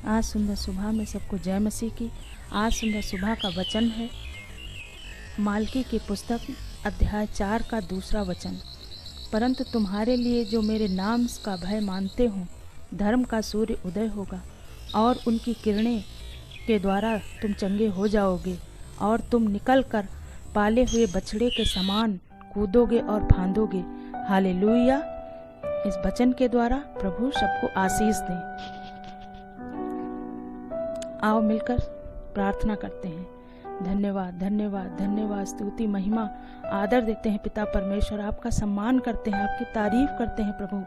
आज सुंदर सुबह में सबको जय मसीह की। आज सुंदर सुबह का वचन है मालकी की पुस्तक अध्याय 4 का दूसरा वचन। परंतु तुम्हारे लिए जो मेरे नाम का भय मानते हो, धर्म का सूर्य उदय होगा और उनकी किरणें के द्वारा तुम चंगे हो जाओगे और तुम निकलकर पाले हुए बछड़े के समान कूदोगे और फांदोगे। हालेलुया। इस वचन के द्वारा प्रभु सबको आशीष दें। आओ मिलकर प्रार्थना करते हैं। धन्यवाद धन्यवाद धन्यवाद, स्तुति महिमा आदर देते हैं पिता परमेश्वर, आपका सम्मान करते हैं, आपकी तारीफ करते हैं प्रभु।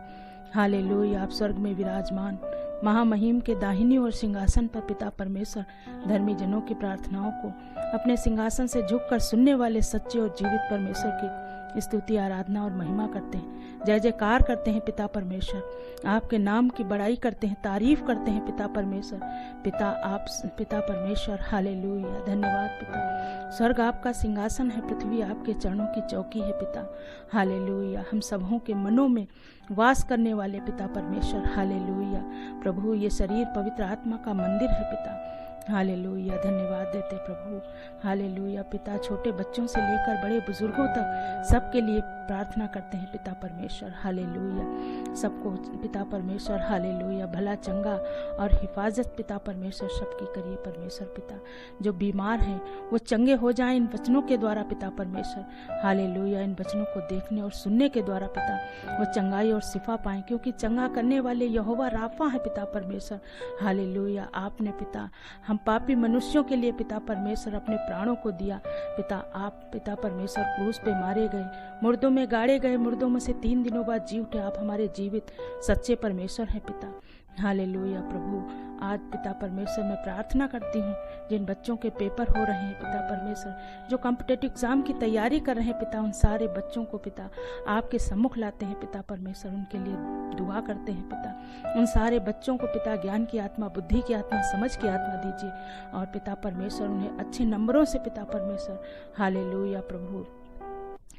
हालेलुया। आप स्वर्ग में विराजमान महामहिम के दाहिनी ओर सिंहासन पर पिता परमेश्वर धर्मी जनों की प्रार्थनाओं को अपने सिंहासन से झुककर सुनने वाले सच्चे और जीवित परमेश्वर की स्तुति आराधना और महिमा करते हैं, जय जयकार करते हैं पिता परमेश्वर। आपके नाम की बड़ाई करते हैं, तारीफ करते हैं पिता परमेश्वर। पिता परमेश्वर हालेलुया। धन्यवाद पिता। स्वर्ग आपका सिंहासन है, पृथ्वी आपके चरणों की चौकी है पिता। हालेलुया। हम सबों के मनों में वास करने वाले पिता परमेश्वर हालेलुया। प्रभु ये शरीर पवित्र आत्मा का मंदिर है पिता। हालेलुया। धन्यवाद देते प्रभु। हालेलुया। पिता छोटे बच्चों से लेकर बड़े बुजुर्गों तक सबके लिए प्रार्थना करते हैं पिता परमेश्वर। हालेलुया। सबको पिता परमेश्वर हालेलुया भला चंगा और हिफाजत पिता परमेश्वर सबकी करिए परमेश्वर पिता। जो बीमार हैं वो चंगे हो जाएं इन वचनों के द्वारा पिता परमेश्वर। हालेलुया। इन वचनों को देखने और सुनने के द्वारा पिता वो चंगाई और शिफा पाएं, क्योंकि चंगा करने वाले यहोवा राफा है पिता परमेश्वर। हालेलुया। आपने पिता हम पापी मनुष्यों के लिए पिता परमेश्वर अपने प्राणों को दिया पिता। आप पिता परमेश्वर क्रूस पे मारे गए, मुर्दों में गाड़े गए, मुर्दों में से 3 दिनों बाद जी उठे। आप हमारे जीवित सच्चे परमेश्वर हैं पिता। हालेलुया। प्रभु आज पिता परमेश्वर मैं प्रार्थना करती हूँ जिन बच्चों के पेपर हो रहे हैं पिता परमेश्वर, जो कॉम्पिटिटिव एग्जाम की तैयारी कर रहे हैं पिता, उन सारे बच्चों को पिता आपके सम्मुख लाते हैं पिता परमेश्वर। उनके लिए दुआ करते हैं पिता। उन सारे बच्चों को पिता ज्ञान की आत्मा, बुद्धि की आत्मा, समझ की आत्मा दीजिए और पिता परमेश्वर उन्हें अच्छे नंबरों से पिता परमेश्वर हालेलुया प्रभु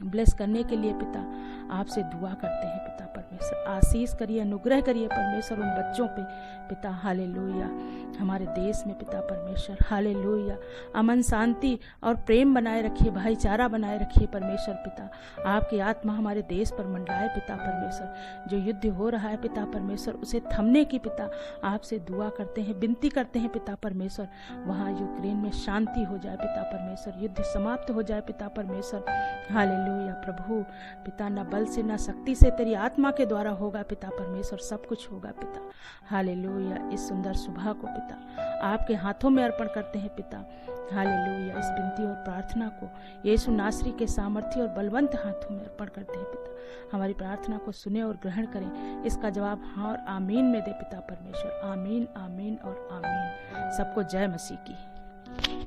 ब्लेस करने के लिए पिता आपसे दुआ करते हैं पिता परमेश्वर। आशीष करिए, अनुग्रह करिए परमेश्वर उन बच्चों पे पिता। हालेलुया। हमारे देश में पिता परमेश्वर हालेलुया अमन, शांति और प्रेम बनाए रखिए, भाईचारा बनाए रखिए परमेश्वर पिता। आपकी आत्मा हमारे देश पर मंडराए पिता परमेश्वर। जो युद्ध हो रहा है पिता परमेश्वर उसे थमने की पिता आपसे दुआ करते हैं, विनती करते हैं पिता परमेश्वर। वहाँ यूक्रेन में शांति हो जाए पिता परमेश्वर, युद्ध समाप्त हो जाए पिता परमेश्वर। हालेलुया प्रभु पिता। न बल से न शक्ति से तेरी आत्मा के द्वारा होगा पिता परमेश्वर, सब कुछ होगा पिता। हालेलुया। इस सुंदर सुबह को पिता आपके हाथों में अर्पण करते हैं पिता। हालेलुया। इस विनती और प्रार्थना को यीशु नासरी के सामर्थ्य और बलवंत हाथों में अर्पण करते हैं पिता। हमारी प्रार्थना को सुने और ग्रहण करें, इसका जवाब हाँ और आमीन में दे पिता परमेश्वर। आमीन आमीन और आमीन। सबको जय मसीह की।